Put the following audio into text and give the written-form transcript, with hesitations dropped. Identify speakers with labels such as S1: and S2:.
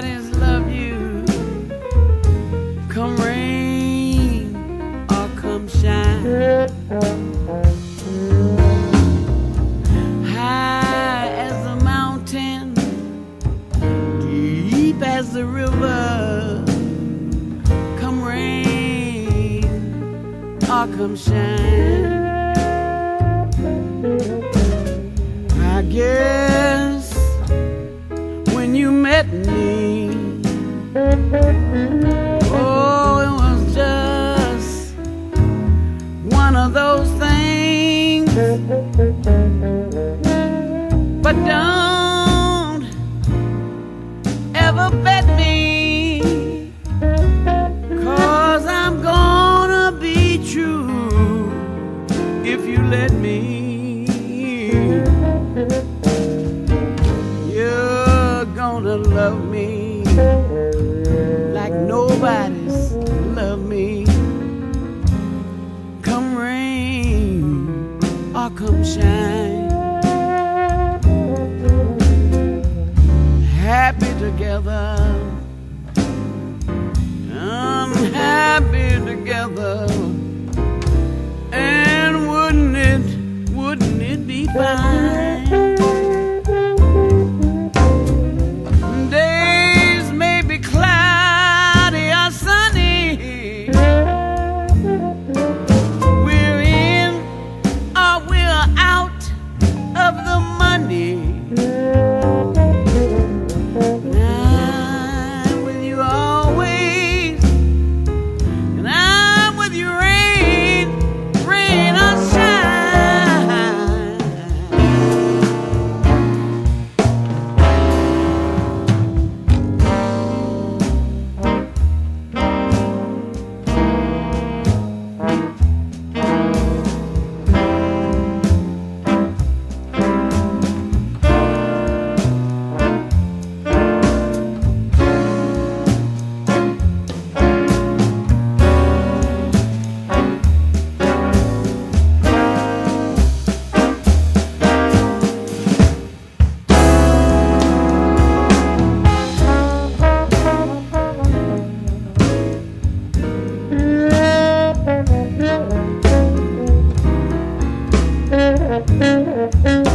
S1: nobody's love you, come rain or come shine. High as the mountain, deep as the river, come rain or come shine. I guess when you met me, oh, it was just one of those things. But don't ever bet me, 'cause I'm gonna be true if you let me. You're gonna love me like nobody's loved me, come rain or come shine. Happy together, unhappy together, and wouldn't it be fine? Days may be cloudy or sunny, we're in or we're out of the money. I'm with you always, and I'm with you rain or shine.
S2: Thank you.